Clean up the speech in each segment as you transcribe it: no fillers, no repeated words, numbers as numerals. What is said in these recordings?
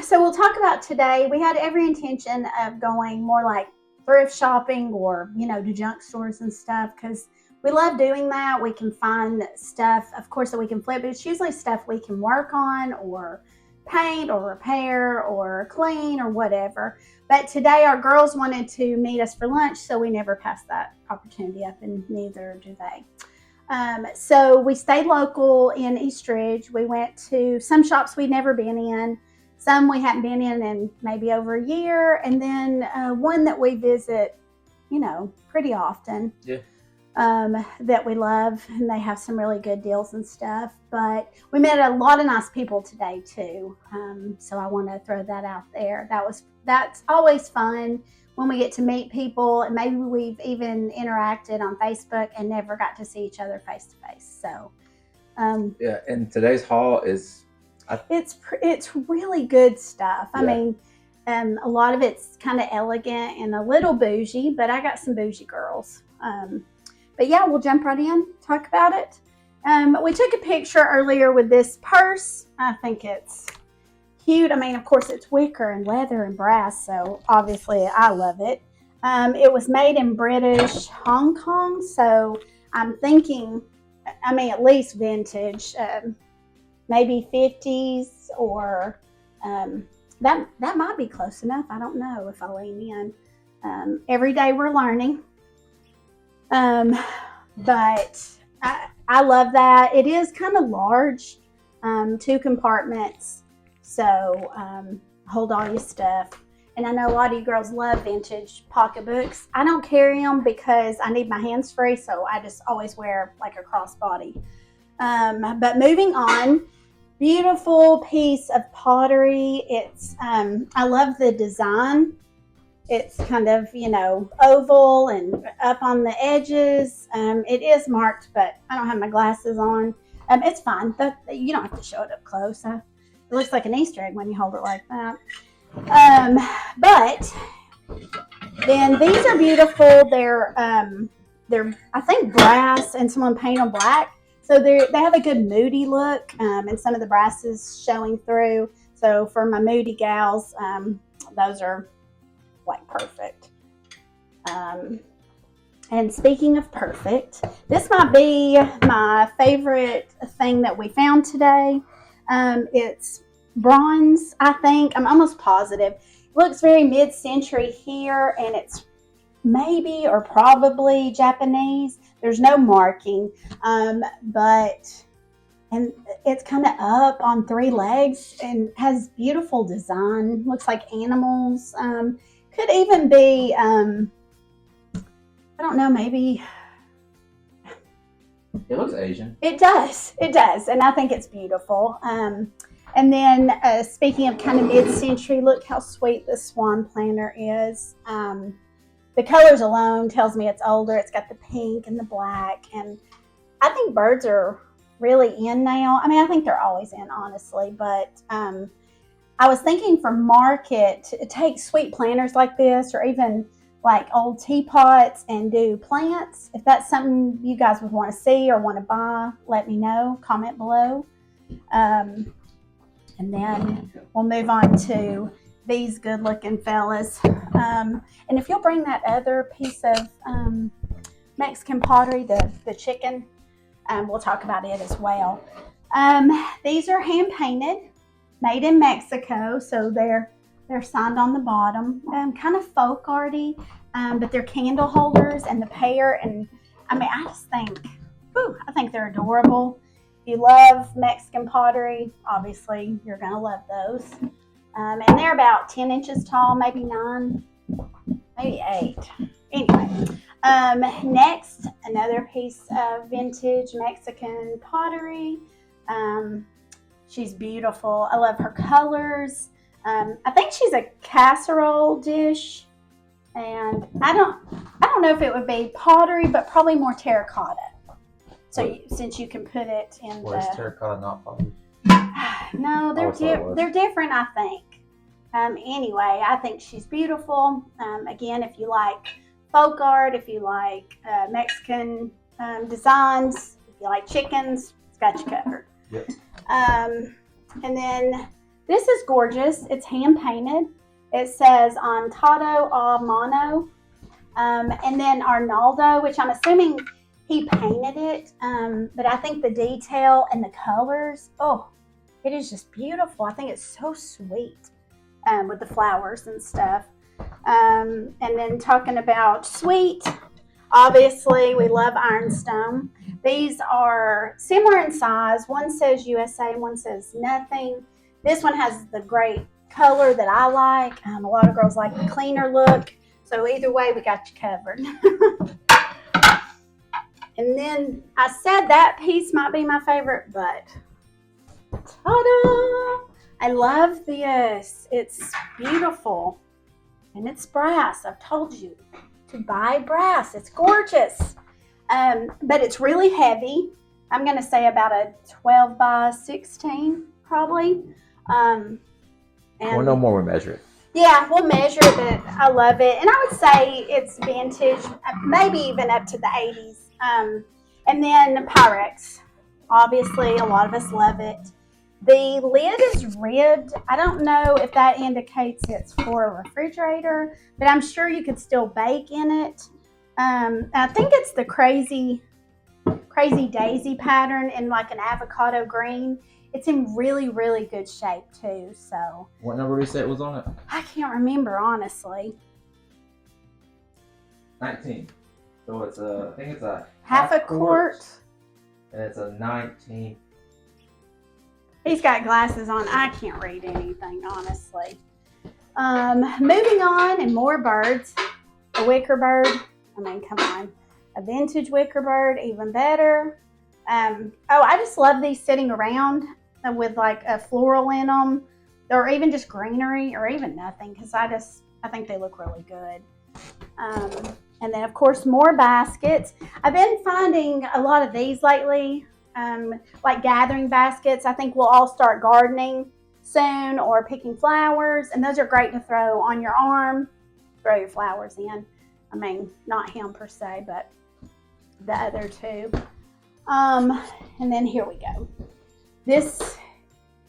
So we'll talk about today. We had every intention of going more like thrift shopping or, to junk stores and stuff because we love doing that. We can find stuff, of course, that we can flip, but it's usually stuff we can work on or paint or repair or clean or whatever. But today our girls wanted to meet us for lunch, so we never passed that opportunity up, and neither do they. So we stayed local in East Ridge. We went to some shops we'd never been in, some we hadn't been in maybe over a year, and then one that we visit, pretty often. Yeah. That we love, and they have some really good deals and stuff. But we met a lot of nice people today too, so I want to throw that out there. That's always fun when we get to meet people, and maybe we've even interacted on Facebook and never got to see each other face to face. So yeah, and today's haul is it's really good stuff. Yeah. I mean, a lot of it's kind of elegant and a little bougie, but I got some bougie girls. But yeah, we'll jump right in, talk about it. We took a picture earlier with this purse. I think it's cute. I mean, of course, it's wicker and leather and brass, so obviously I love it. It was made in British Hong Kong, so I'm thinking, at least vintage, maybe 50s, or that might be close enough. I don't know if I lean in. Every day we're learning. But I love that. It is kind of large, 2 compartments, so hold all your stuff. And I know a lot of you girls love vintage pocketbooks. I don't carry them because I need my hands free, so I just always wear like a crossbody. But moving on, beautiful piece of pottery. It's I love the design. It's kind of, oval and up on the edges. It is marked, but I don't have my glasses on. It's fine. You don't have to show it up close. It looks like an Easter egg when you hold it like that. But then these are beautiful. They're I think brass, and someone painted them black. So they have a good moody look, and some of the brass is showing through. So for my moody gals, those are like perfect. And speaking of perfect, this might be my favorite thing that we found today. It's bronze, I think. I'm almost positive. It looks very mid-century here, and it's maybe or probably Japanese. There's no marking, but it's kind of up on 3 legs and has beautiful design. Looks like animals. Could even be, I don't know, maybe. It looks Asian. It does, and I think it's beautiful. And then speaking of kind of mid-century, look how sweet the swan planter is. The colors alone tells me it's older. It's got the pink and the black, and I think birds are really in now. I think they're always in, honestly, but I was thinking for market, to take sweet planters like this, or even like old teapots, and do plants. If that's something you guys would want to see or want to buy, let me know. Comment below. And then we'll move on to these good looking fellas. And if you'll bring that other piece of Mexican pottery, the chicken, we'll talk about it as well. These are hand painted, made in Mexico, so they're signed on the bottom. Kind of folk arty, but they're candle holders, and the pair, and I just think, I think they're adorable. If you love Mexican pottery, obviously you're gonna love those. And they're about 10 inches tall, maybe 9, maybe 8. Anyway, next, another piece of vintage Mexican pottery. She's beautiful. I love her colors. I think she's a casserole dish, and I don't know if it would be pottery, but probably more terracotta. So since you can put it in Or is terracotta not pottery? No, they're different, I think. Anyway, I think she's beautiful. Again, if you like folk art, if you like Mexican designs, if you like chickens, it's got you covered. Yep. And then This is gorgeous. It's hand painted. It says Antato a Mano. And then Arnaldo, which I'm assuming he painted it. But I think the detail and the colors, it is just beautiful. I think it's so sweet with the flowers and stuff. And then talking about sweet, obviously we love ironstone. These are similar in size. One says USA and one says nothing. This one has the great color that I like. A lot of girls like the cleaner look. So either way, we got you covered. And then I said that piece might be my favorite, but ta-da! I love this. It's beautiful. And it's brass. I've told you to buy brass. It's gorgeous. But it's really heavy. I'm going to say about a 12 by 16, probably. And we'll know more. We'll measure it. Yeah, we'll measure it, but I love it. And I would say it's vintage, maybe even up to the 80s. And then Pyrex. Obviously, a lot of us love it. The lid is ribbed. I don't know if that indicates it's for a refrigerator, but I'm sure you could still bake in it. I think it's the crazy daisy pattern in like an avocado green. It's in really, really good shape too. So what number did you say it was on it? I can't remember, honestly. 19. So it's I think it's a half a quart. And it's a 19. He's got glasses on. I can't read anything, honestly. Moving on, and more birds. A wicker bird. I mean, come on. A vintage wicker bird, even better. I just love these sitting around with like a floral in them, or even just greenery, or even nothing, because I think they look really good. And then, of course, more baskets. I've been finding a lot of these lately, like gathering baskets. I think we'll all start gardening soon, or picking flowers, and those are great to throw on your arm, throw your flowers in. I mean, not him per se, but the other two. And then here we go. This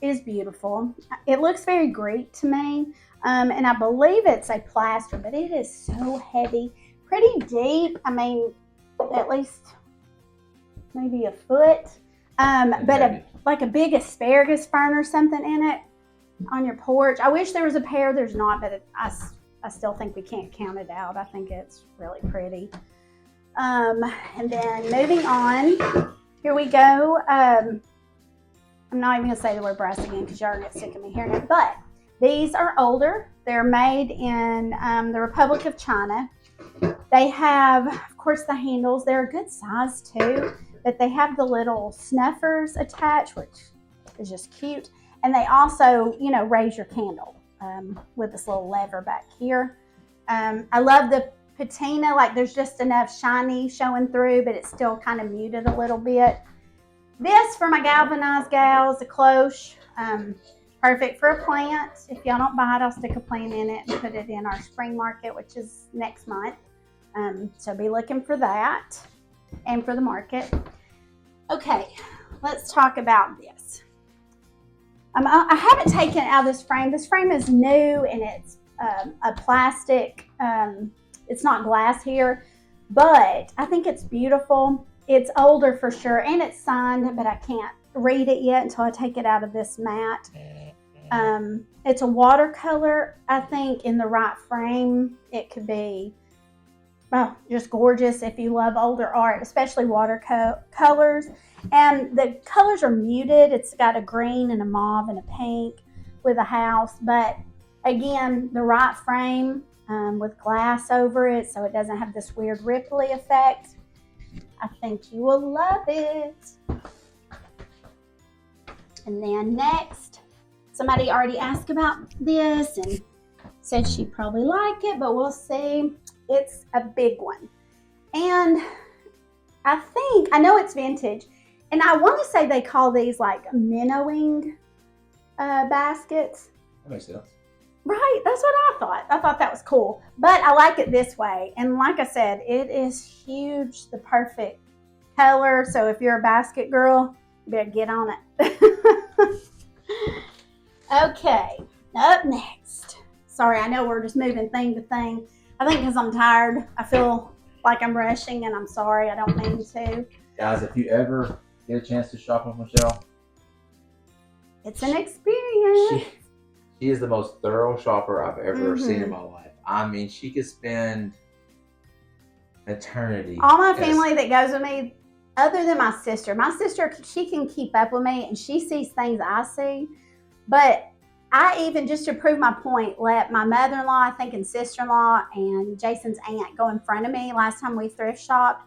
is beautiful. It looks very Greek to me, and I believe it's a plaster, but it is so heavy, pretty deep. I mean, at least maybe a foot, but like a big asparagus fern or something in it on your porch. I wish there was a pair. There's not, but I still think we can't count it out. I think it's really pretty. And then moving on, here we go. I'm not even going to say the word brass again because y'all are going to get sick of me hearing it. But these are older. They're made in the Republic of China. They have, of course, the handles. They're a good size too. But they have the little snuffers attached, which is just cute. And they also, raise your candle with this little lever back here. I love the patina. Like there's just enough shiny showing through, but it's still kind of muted a little bit. This for my galvanized gals, the cloche, perfect for a plant. If y'all don't buy it, I'll stick a plant in it and put it in our spring market, which is next month. So be looking for that and for the market. Okay, let's talk about this. I haven't taken it out of this frame. This frame is new and it's a plastic. It's not glass here, but I think it's beautiful. It's older for sure, and it's signed, but I can't read it yet until I take it out of this mat. It's a watercolor. I think in the right frame, it could be just gorgeous if you love older art, especially watercolors. And the colors are muted. It's got a green and a mauve and a pink with a house. But again, the right frame with glass over it so it doesn't have this weird ripply effect. I think you will love it. And then next, somebody already asked about this and said she'd probably like it, but we'll see. It's a big one. And I know it's vintage, and I want to say they call these like minnowing baskets. That makes sense. Right, that's what I thought. I thought that was cool. But I like it this way. And like I said, it is huge, the perfect color. So if you're a basket girl, you better get on it. Okay, up next. Sorry, I know we're just moving thing to thing. I think because I'm tired, I feel like I'm rushing, and I'm sorry, I don't mean to. Guys, if you ever get a chance to shop with Michelle, It's an experience. she is the most thorough shopper I've ever seen in my life. I mean, she could spend eternity. All my family that goes with me, other than my sister, she can keep up with me and she sees things I see. But I even, just to prove my point, let my mother-in-law, I think, and sister-in-law and Jason's aunt go in front of me last time we thrift shopped.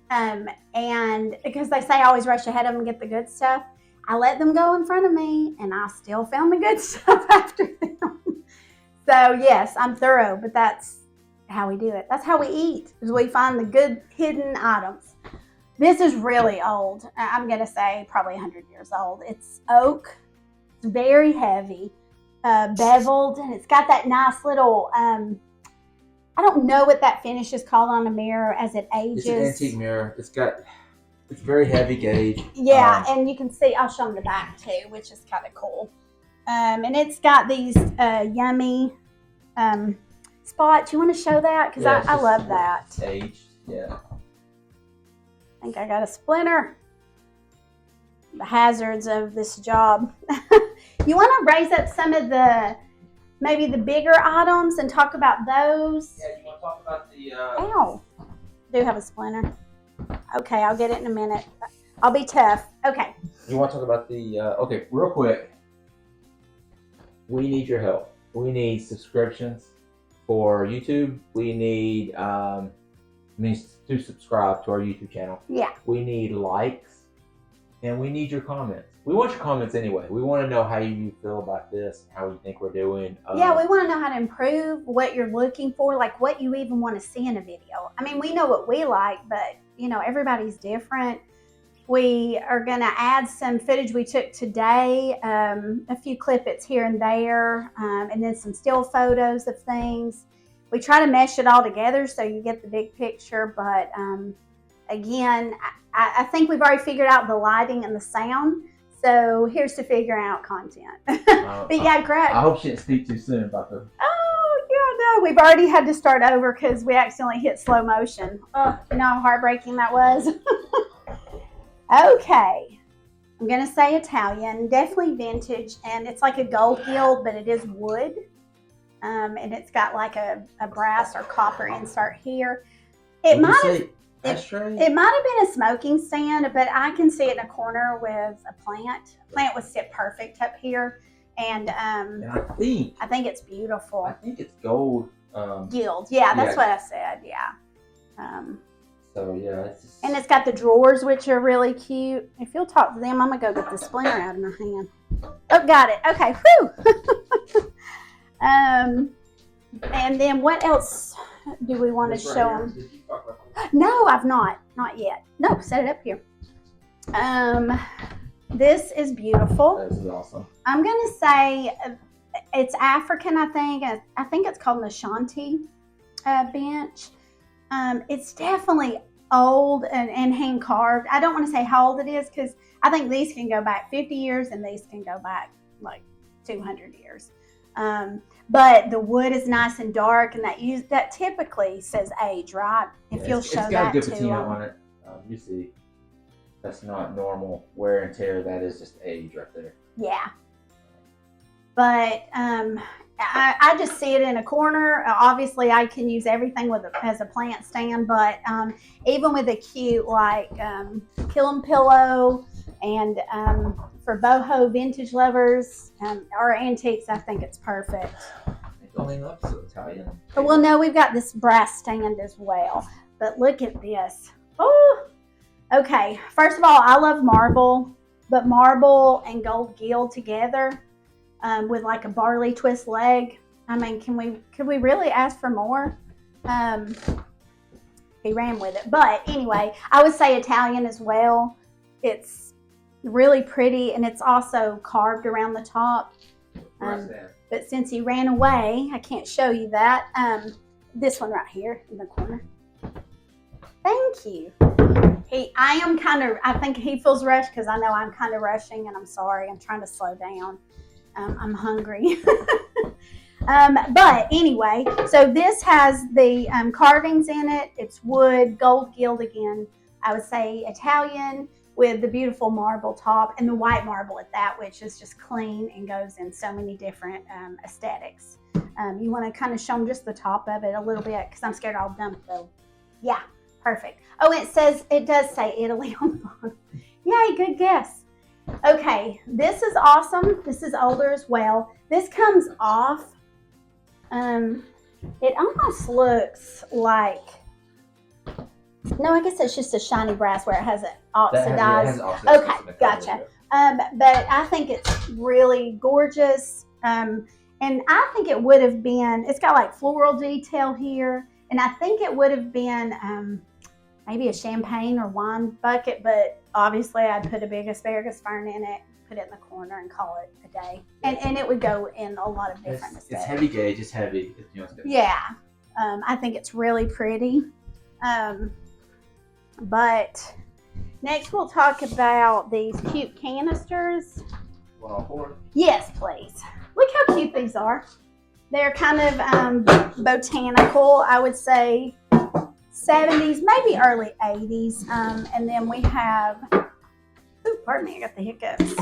And because they say I always rush ahead of them and get the good stuff, I let them go in front of me and I still found the good stuff after them. So yes, I'm thorough, but that's how we do it. That's how we eat, is we find the good hidden items. This is really old. I'm going to say probably 100 years old. It's oak. It's very heavy, beveled, and it's got that nice little, I don't know what that finish is called on a mirror as it ages. It's an antique mirror. It's very heavy gauge. Yeah, and you can see, I'll show them the back too, which is kind of cool. And it's got these yummy spots. You want to show that? Because I love that. Aged, yeah. I think I got a splinter. The hazards of this job. You want to raise up some of maybe the bigger items and talk about those? Yeah, you want to talk about the... Ow. I do have a splinter. Okay, I'll get it in a minute. I'll be tough. Okay. You want to talk about the... okay, real quick. We need your help. We need subscriptions for YouTube. We need to subscribe to our YouTube channel. Yeah. We need likes. And we need your comments. We want your comments anyway. We want to know how you feel about this, how you think we're doing. Yeah, we want to know how to improve, what you're looking for, like what you even want to see in a video. I mean, we know what we like, but, you know, everybody's different. We are going to add some footage we took today, a few clippets here and there, and then some still photos of things. We try to mesh it all together so you get the big picture, but again, I think we've already figured out the lighting and the sound. So here's to figuring out content. But yeah, great. I hope she didn't speak too soon about the... Oh, yeah, no. We've already had to start over because we accidentally hit slow motion. Oh, you know how heartbreaking that was? Okay. I'm going to say Italian, definitely vintage. And it's like a gold gild, but it is wood. And it's got like a brass or copper insert here. It might have... It might have been a smoking stand, but I can see it in a corner with a plant. The plant would sit perfect up here, and I think it's beautiful. I think it's gold. Gild, yeah, that's what I said. Yeah. So yeah, it's just... and it's got the drawers, which are really cute. If you'll talk to them, I'm gonna go get the splinter out of my hand. Oh, got it. Okay, whew. And then what else do we want to show them? Did you talk about that? No, I've not yet. No, set it up here. This is beautiful. This is awesome. I'm gonna say it's African. I think it's called an Ashanti bench. It's definitely old and hand carved. I don't want to say how old it is because I think these can go back 50 years and these can go back like 200 years. But the wood is nice and dark, and that typically says age, right? If you'll show that to them. It's got a good patina on it. You see, that's not normal wear and tear. That is just age right there. Yeah. But I just see it in a corner. Obviously, I can use everything as a plant stand, but even with a cute like killing pillow and for boho vintage lovers or antiques, I think it's perfect. Only looks so Italian. Well, no, we've got this brass stand as well. But look at this. Oh, okay. First of all, I love marble, but marble and gold gild together with like a barley twist leg. I mean, could we really ask for more? He ran with it. But anyway, I would say Italian as well. It's really pretty, and it's also carved around the top. But since he ran away, I can't show you that. This one right here in the corner. Thank you. I think he feels rushed because I know I'm kind of rushing, and I'm sorry. I'm trying to slow down. I'm hungry. But anyway, so this has the carvings in it. It's wood, gold gilt again. I would say Italian with the beautiful marble top and the white marble at that, which is just clean and goes in so many different aesthetics. You want to kind of show them just the top of it a little bit because I'm scared I'll dump though. Yeah, perfect. Oh, it does say Italy on the bottom. Yay, good guess. Okay, this is awesome. This is older as well. This comes off. It almost looks like, no, I guess it's just a shiny brass where it has it oxidized. Okay, gotcha. But I think it's really gorgeous. And I think it would have been, it's got like floral detail here. And I think it would have been maybe a champagne or wine bucket, but obviously I'd put a big asparagus fern in it, put it in the corner and call it a day. And it would go in a lot of different aesthetics. It's heavy gauge, it's heavy. Yeah. I think it's really pretty. But next we'll talk about these cute canisters. Yes, please. Look how cute these are. They're kind of botanical, I would say 70s, maybe early 80s. And then we have, ooh, pardon me, I got the hiccups.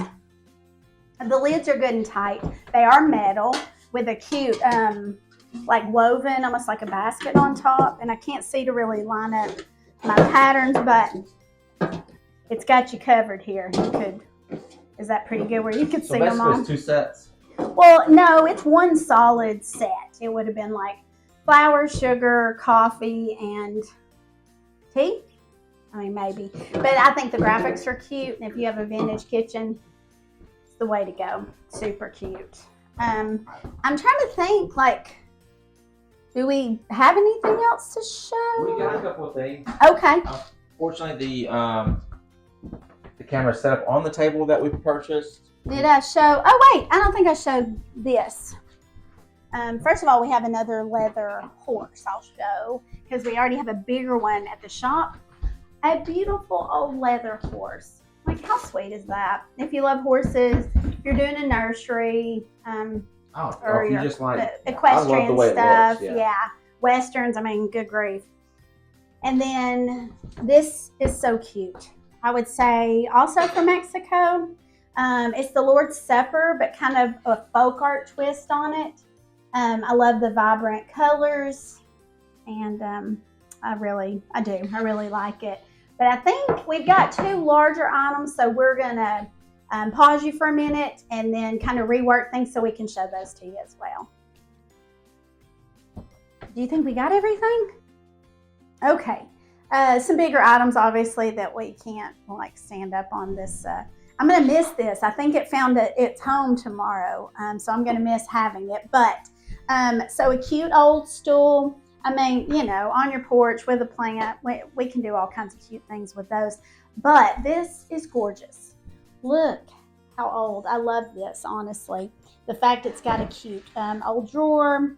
The lids are good and tight. They are metal with a cute, like woven, almost like a basket on top. And I can't see to really line up my patterns, but it's got you covered here. You could, is that pretty good where you could see them all? So basically it's 2 sets? Well, no, it's one solid set. It would have been like flour, sugar, coffee, and tea. I mean, maybe. But I think the graphics are cute. And if you have a vintage kitchen, it's the way to go. Super cute. I'm trying to think, like, do we have anything else to show? We got a couple of things. Okay. Fortunately, the camera set up on the table that we purchased. Did I show? Oh, wait. I don't think I showed this. First of all, we have another leather horse I'll show because we already have a bigger one at the shop. A beautiful old leather horse. Like, how sweet is that? If you love horses, if you're doing a nursery, or you just like equestrian I love the way stuff. It looks, yeah. Westerns, I mean, good grief. And then this is so cute. I would say also from Mexico. It's the Lord's Supper, but kind of a folk art twist on it. I love the vibrant colors, and I really like it. But I think we've got 2 larger items, so we're gonna pause you for a minute and then kind of rework things so we can show those to you as well. Do you think we got everything? Okay. Some bigger items, obviously, that we can't like stand up on this. I'm going to miss this. I think it found its home tomorrow, so I'm going to miss having it. But so a cute old stool. I mean, you know, on your porch with a plant. We can do all kinds of cute things with those. But this is gorgeous. Look how old. I love this, honestly. The fact it's got a cute old drawer.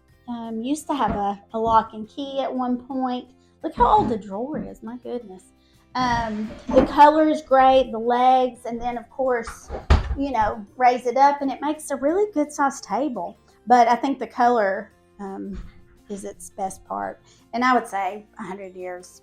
Used to have a lock and key at one point. Look how old the drawer is. My goodness. The color is great, the legs, and then of course, you know, raise it up and it makes a really good sized table. But I think the color is its best part. And I would say 100 years,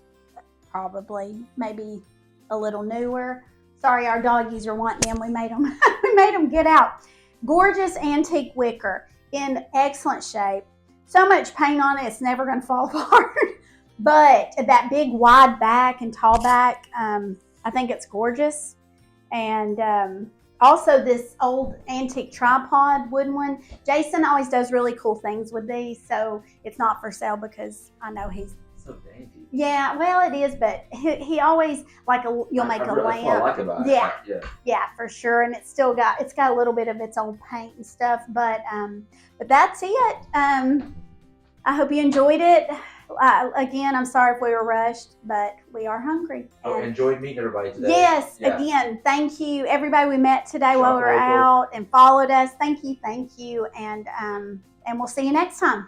probably, maybe a little newer. Sorry, our doggies are wanting them. We made them get out. Gorgeous antique wicker in excellent shape. So much paint on it, it's never going to fall apart. But that big wide back and tall back, I think it's gorgeous. And also this old antique tripod wooden one. Jason always does really cool things with these, so it's not for sale because I know he's so dainty. Yeah, well it is, but he always like you'll make a lamp. That's what I like about it. Yeah, for sure. And it's got a little bit of its old paint and stuff, but that's it. I hope you enjoyed it. Again, I'm sorry if we were rushed, but we are hungry. Enjoyed meeting everybody today. Yes, yeah. Again, thank you, everybody we met today while we were out and followed us. Thank you, and we'll see you next time.